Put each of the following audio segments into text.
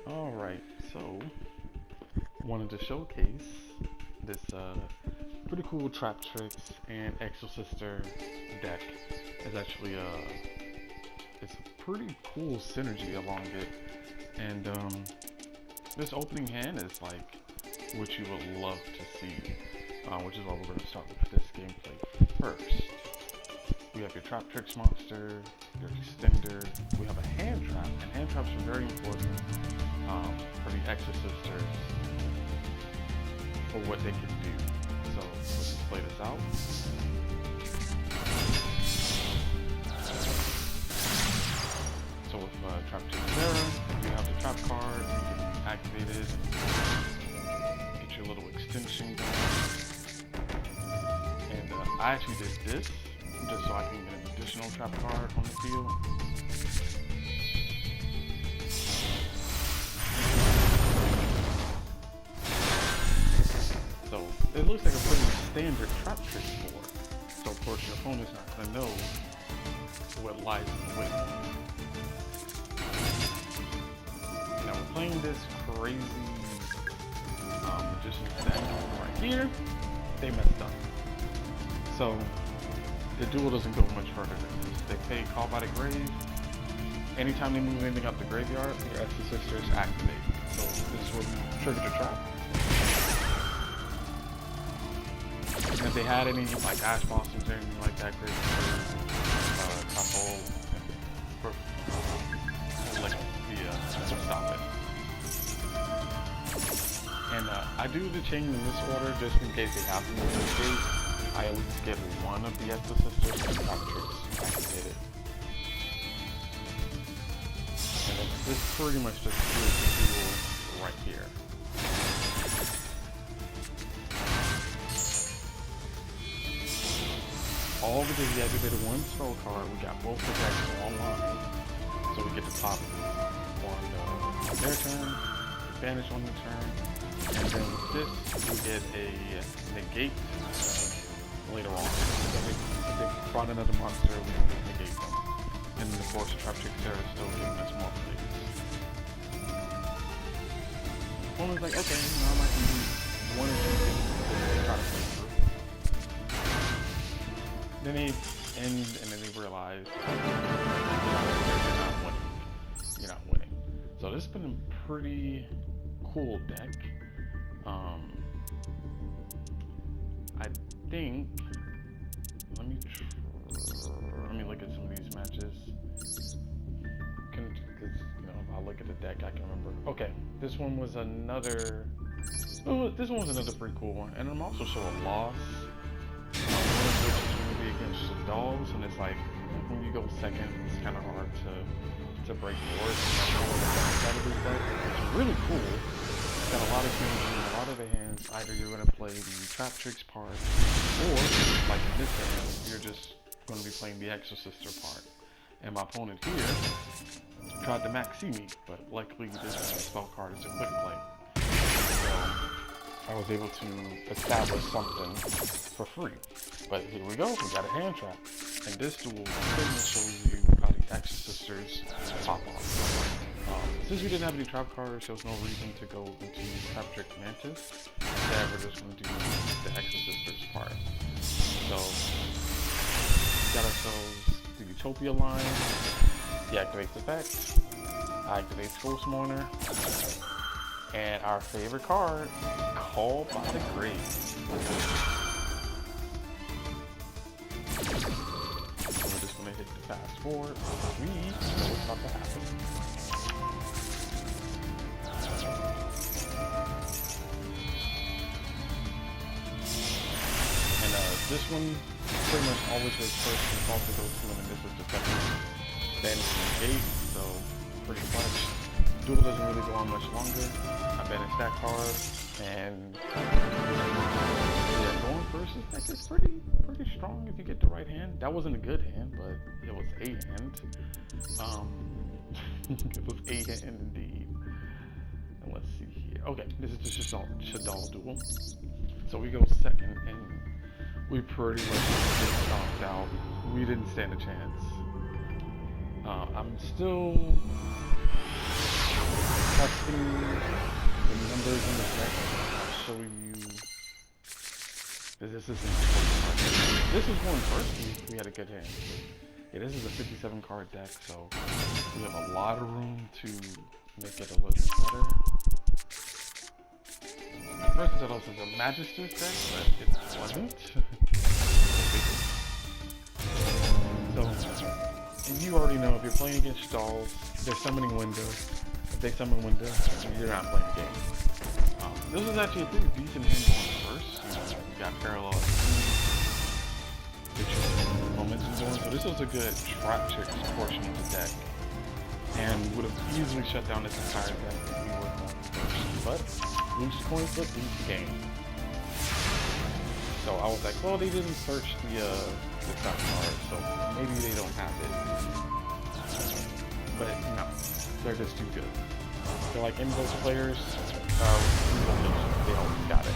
Alright, so wanted to showcase this pretty cool Trap Trix and Exosister deck. It's actually it's a pretty cool synergy along it, and this opening hand is like what you would love to see, which is why we're going to start with this gameplay first. We have your Trap Trix monster, your extender, we have a hand trap, and hand traps are very important for the Exosisters for what they can do. So let's just play this out. So with Trap Trix you have the trap card, you can activate it, get your little extension going. And I actually did this just so I can get an additional trap card on the field. So it looks like a pretty standard Trap Trix board. So of course your opponent's not going to know what lies in the way. Now we're playing this crazy magician deck right here. They messed up. So the duel doesn't go much further than this. They pay Call by the Grave. Anytime they move anything out the graveyard, your Exosisters activate. So this is where we trigger the trap. And if they had any like Ash Blossoms or anything like that, great couple like the stop it. And I do the chain in this order just in case they have to move this gate. I at least get one of the Exosisters and Trap Trix activated. And this pretty much just kills the duel right here. All we did is we activated one spell card. We got both the decks online. So we get to pop on their turn, banish on the turn, and then with this we get a negate later on. So if they brought another monster, we can negate them. And then of course Trap Trix is still giving us more plays. The opponent's like, okay, now I might do one or two things to try to play through. Then they end and then they realize you're not winning. So this has been a pretty cool deck. I think let me look at some of these matches. Because if I look at the deck I can remember. Okay, this one was another pretty cool one. And I'm also show a loss. Against the dogs, and it's like when you go second, it's kind of hard to break boards. It's really cool. It's got a lot of things in a lot of the hands. Either you're going to play the Trap Trix part, or like in this hand, you're just going to be playing the Exosister part. And my opponent here tried to maxi me, but luckily this spell card is a quick play. So I was able to establish something for free. But here we go, we got a hand trap. And this duel pretty much shows you how the Exosisters pop off. Since we didn't have any trap cards, there was no reason to go into Trap Trix Mantis. Instead, we're just going to do the Exosisters part. So, we got ourselves the Utopia line. He activates effect. Activates Ghost Mourner. And our favorite card, Call by the Grave. So we're just gonna hit the fast forward. We know what's about to happen. And this one pretty much always was first default to go to, and this was the second banishing gate, so pretty much. Duel doesn't really go on much longer. I banished that card, and yeah, going first deck is pretty strong if you get the right hand. That wasn't a good hand, but it was a hand. It was a hand indeed. And let's see here. Okay, this is the Shadal duel. So we go second, and we pretty much get stomped out. We didn't stand a chance. I'm still testing the numbers in the deck, I'll show you. This isn't. This is one first. We had a good hand. Yeah, this is a 57 card deck, so we have a lot of room to make it a little bit better. At first I thought it was a Magister's deck, but it wasn't. So, and you already know if you're playing against stalls, they're summoning windows. If they summon windows, you're not playing the game. This is actually a pretty decent hand going first. You got parallel momentum going, so this was a good Trap Trix portion of the deck. And would have easily shut down this entire deck if we were going first. But loose coin flip leads the game. So I was like, well, they didn't search the trap card, so maybe they don't have it. But no, they're just too good. They're like inverse players. They always got it.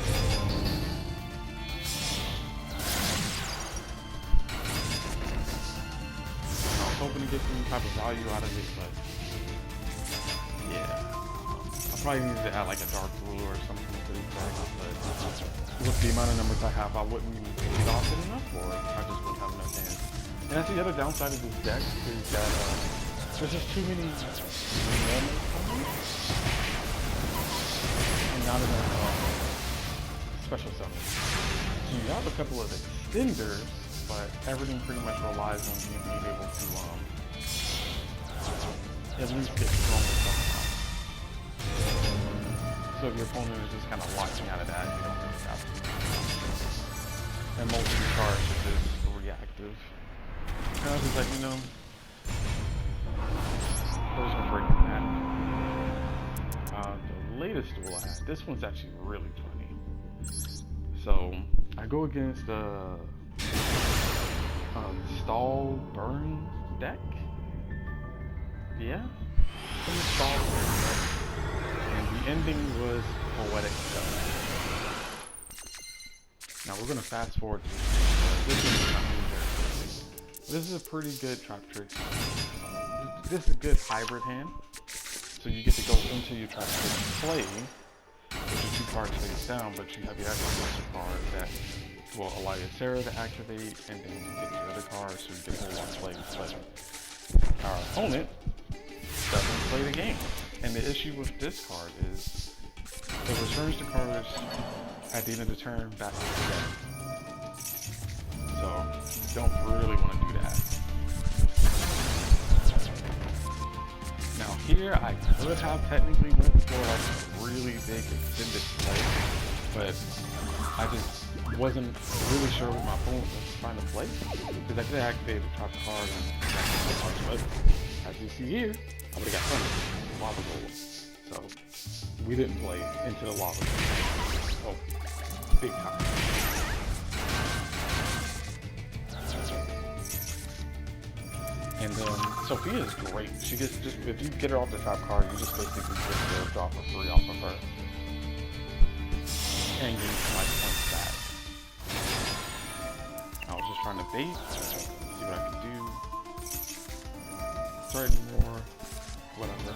I was hoping to get some type of value out of it, but yeah. I probably needed to add like a dark ruler or something to the deck, but with the amount of numbers I have, I wouldn't even pay it off good enough, or I just wouldn't have enough hands. And that's the other downside of this deck, is that there's just too many moments and not enough special summons. So you have a couple of extenders, but everything pretty much relies on you being able to at least get strong with something else. So if your opponent is just kind of locking out of that, you don't really have to. And most of the cards are just reactive. And I was just like, you know, there's no breaking that. The latest duel I had, this one's actually really funny. So I go against stall burn deck. Yeah, stall burn deck. And the ending was poetic stuff. Now we're gonna fast forward to this. This is a pretty good Trap Trix. This is a good hybrid hand. So you get to go into your Trap Trix play, which is 2 cards face down, but you have your Exosister card that will allow your Sarah to activate, and then you get your other cards, so you get hold on plays. But our opponent doesn't play the game. And the issue with this card is it returns the cards at the end of the turn back to the deck. So you don't really want to do that. Now here I could have technically went for like a really big extended play, but I just wasn't really sure what my opponent was trying to play, because I could have activated the top card and but as you see here, I would have got punished. Lava Gold. So we didn't play into the lava gold. Oh, big time. And Sophia is great. She gets just if you get her off the top card, you just basically get to drop a 3 off of her. And you get my points back. I was just trying to bait, see what I could do. Threaten more. Whatever. He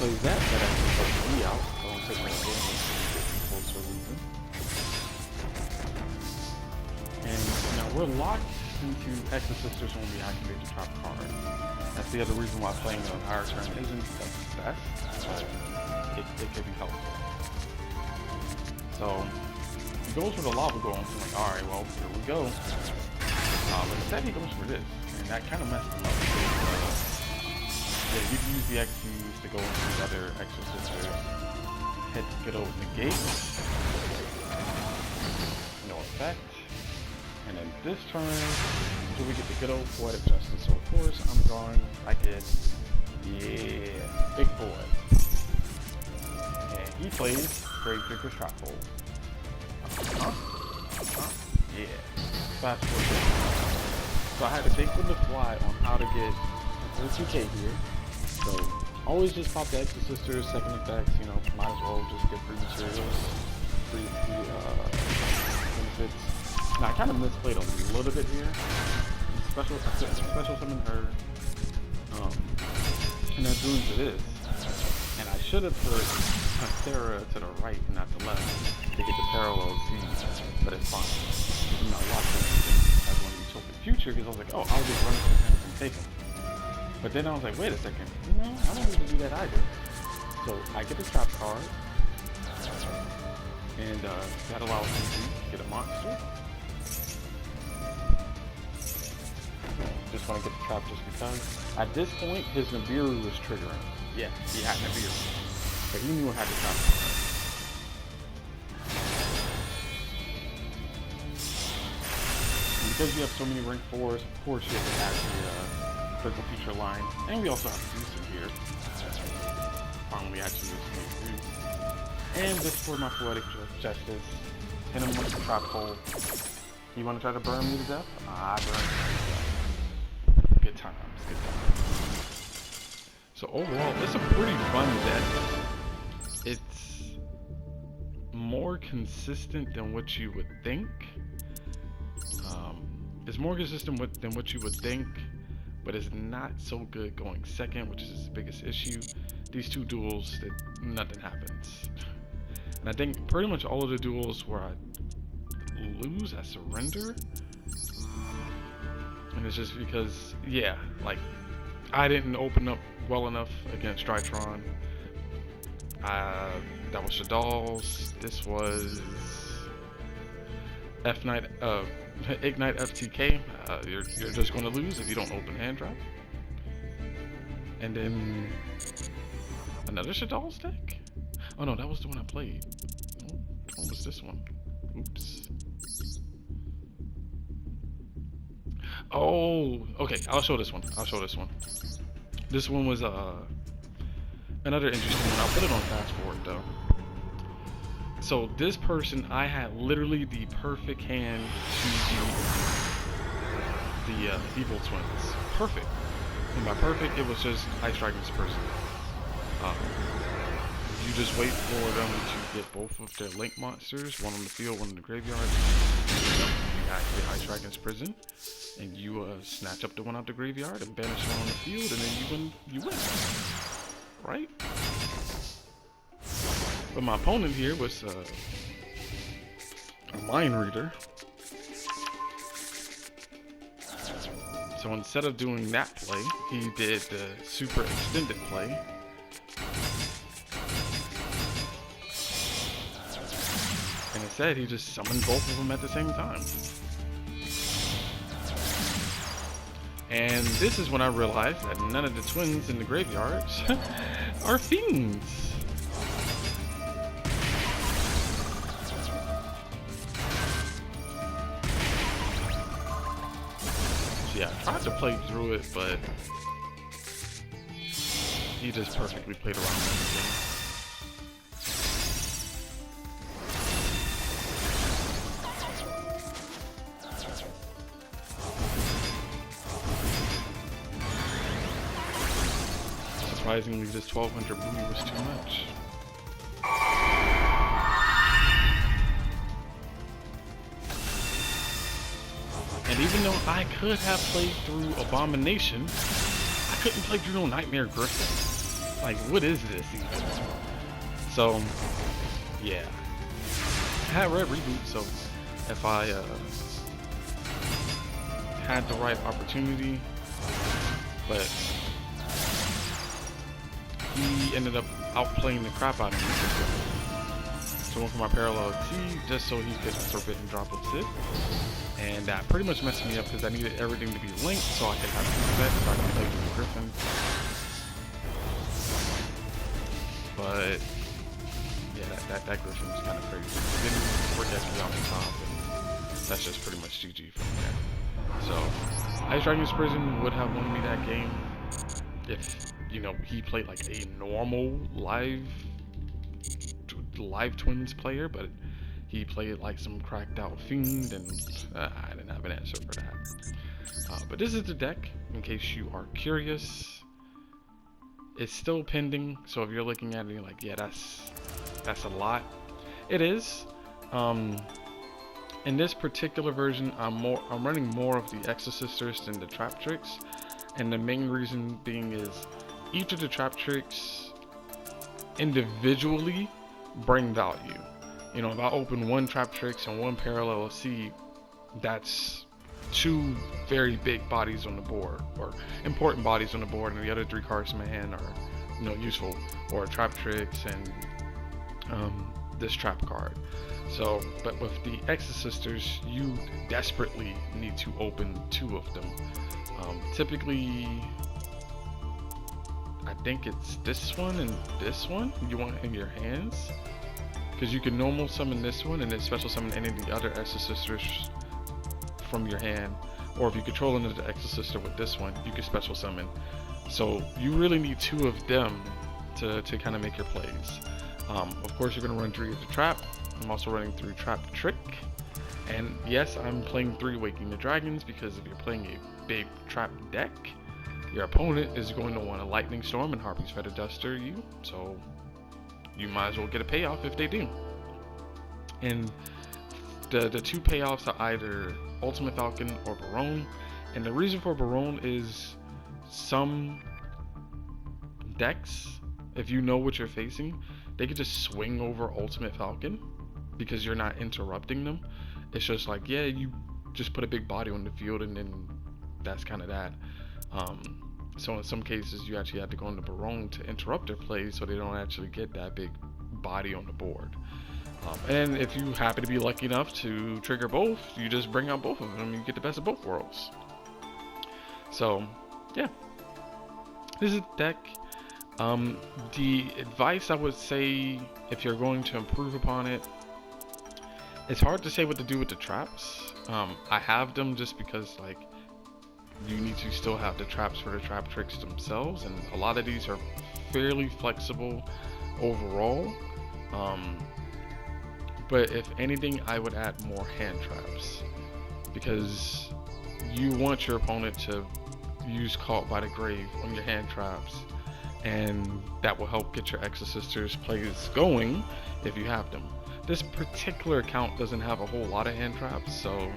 plays that, but I can put me out, so I don't take my damage and get close for a reason. And now we're locked into Exosisters when we activate the top card. That's the other reason why playing on our turn isn't the best, but it could be helpful. So he goes for the lava golem, so I'm like, alright, well, here we go. But instead he goes for this, and that kind of messed him up. Yeah, you can use the X's to go into the other Exosisters. Hit good old negate. No effect. And then this turn, so we get the good old poetic justice. So of course I'm drawing. I get, yeah, big boy. And he plays Great Digger's Trap Hole. Yeah. Fast forward. So I had to think on the fly on how to get 2K here. So always just pop the Exosisters, second effects, you know, might as well just get free materials, free benefits. Now I kind of misplayed a little bit here. special summon her, and I drew into this. And I should have put Pantera to the right and not the left to get the parallel scenes, but it's fine. I'm not watching anything. I was going to be so future because I was like, oh, I'll just run to him and take him. But then I was like, wait a second, no, I don't need to do that either. So I get the trap card, and that allows me to get a monster. Just want to get the trap just because. At this point, his Nibiru was triggering. Yeah, he had Nibiru. But he knew I had the trap card. And because you have so many rank 4s, of course you have to have the critical feature line. And we also have to do some here. Finally actually use me. And just for my poetic justice, hit him with the trap hole. You want to try to burn me to death? I burn you to death. Good times, good times. So overall, it's a pretty fun deck. It's more consistent than what you would think. It's more consistent than what you would think, but it's not so good going second, which is his biggest issue. These two duels, nothing happens. And I think pretty much all of the duels where I lose, I surrender. And it's just because, yeah, like, I didn't open up well enough against Strytron. That was Shadal's. This was Ignite FTK. You're just going to lose if you don't open hand drop. And then another Shadal's deck? Oh no, that was the one I played. Which one was this one? Oops. Oh, okay. I'll show this one. This one was another interesting one. I'll put it on fast forward though. So this person, I had literally the perfect hand to beat the evil twins. Perfect. And by perfect, it was just Ice Dragon's person. You just wait for them to get both of their link monsters, one on the field, one in the graveyard. You activate Ice Dragon's prison, and you snatch up the one out the graveyard and banish one on the field, and then you win. Right? But my opponent here was a mind reader. So instead of doing that play, he did the super extended play. And instead, he just summoned both of them at the same time. And this is when I realized that none of the twins in the graveyards are fiends. Yeah, I tried to play through it, but he just perfectly played around with everything. Surprisingly, this 1200 booty was too much. And even though I could have played through Abomination, I couldn't play through no Nightmare Griffin. Like, what is this even? So, yeah. I had Red Reboot, so if I had the right opportunity, but he ended up outplaying the crap out of me. So I went for my Parallel T just so he could Forbidden Drop of Sid. And that pretty much messed me up because I needed everything to be linked so I could have two sets so I could play through the Griffin. But yeah, that Griffin was kind of crazy. It didn't work as me off the top, and that's just pretty much GG from there. So Ice Dragon's Prison would have won me that game if, you know, he played like a normal live twins player, but he played like some cracked out fiend, and I didn't have an answer for that. But this is the deck, in case you are curious. It's still pending, so if you're looking at it, you're like, yeah, that's a lot. It is. In this particular version, I'm running more of the Exosisters than the Trap Trix, and the main reason being is each of the Trap Trix individually bring value. You know, if I open one Trap Trix and one Parallel C, that's two very big bodies on the board, or important bodies on the board, and the other three cards in my hand are, you know, useful, or Trap Trix and this trap card. So, but with the Exosisters, you desperately need to open two of them. Typically, I think it's this one and this one you want in your hands, because you can normal summon this one and then special summon any of the other Exosisters from your hand, or if you control another Exosister with this one, you can special summon. So you really need two of them to kind of make your plays. Of course, you're going to run 3 of the trap. I'm also running through Trap Trick, and yes, I'm playing 3 Waking the Dragons, because if you're playing a big trap deck, your opponent is going to want a Lightning Storm and Harpy's Feather Duster you, so you might as well get a payoff if they do. And the 2 payoffs are either Ultimate Falcon or Barone, and the reason for Barone is some decks, if you know what you're facing, they could just swing over Ultimate Falcon because you're not interrupting them. It's just like, yeah, you just put a big body on the field and then that's kind of that. So in some cases you actually have to go into Barone to interrupt their plays so they don't actually get that big body on the board. And if you happen to be lucky enough to trigger both, you just bring out both of them and you get the best of both worlds. So yeah, this is the deck. The advice I would say, if you're going to improve upon it, it's hard to say what to do with the traps. I have them just because, like, you need to still have the traps for the Trap Trix themselves, and a lot of these are fairly flexible overall. But if anything, I would add more hand traps, because you want your opponent to use Caught by the Grave on your hand traps, and that will help get your Exosisters plays going if you have them. This particular account doesn't have a whole lot of hand traps, so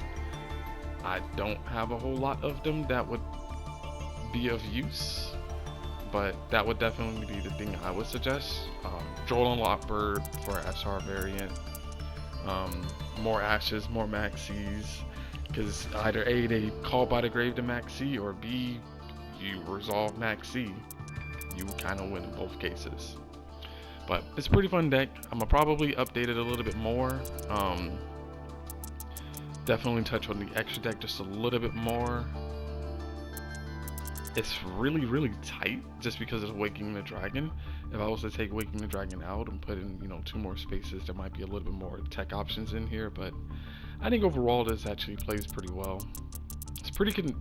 I don't have a whole lot of them that would be of use, but that would definitely be the thing I would suggest. Joel and Lockbird for SR variant, more Ashes, more Maxis, because either A, they Call by the Grave to Maxi, or B, you resolve Maxi. You kind of win in both cases. But it's a pretty fun deck. I'm gonna probably update it a little bit more. Definitely touch on the extra deck just a little bit more. It's really tight just because of Waking the Dragon. If I was to take Waking the Dragon out and put in, you know, 2 more spaces, there might be a little bit more tech options in here. But I think overall this actually plays pretty well. It's pretty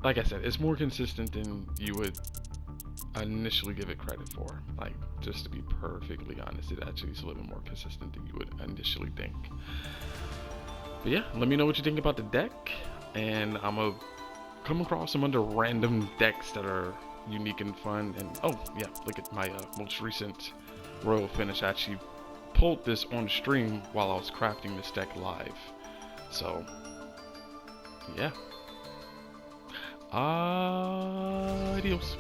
like I said, it's more consistent than you would initially give it credit for. Like, just to be perfectly honest, it actually is a little bit more consistent than you would initially think. But yeah, let me know what you think about the deck, and I'm gonna come across some other random decks that are unique and fun. And oh yeah, look at my most recent Royal finish. I actually pulled this on stream while I was crafting this deck live. So yeah, adios.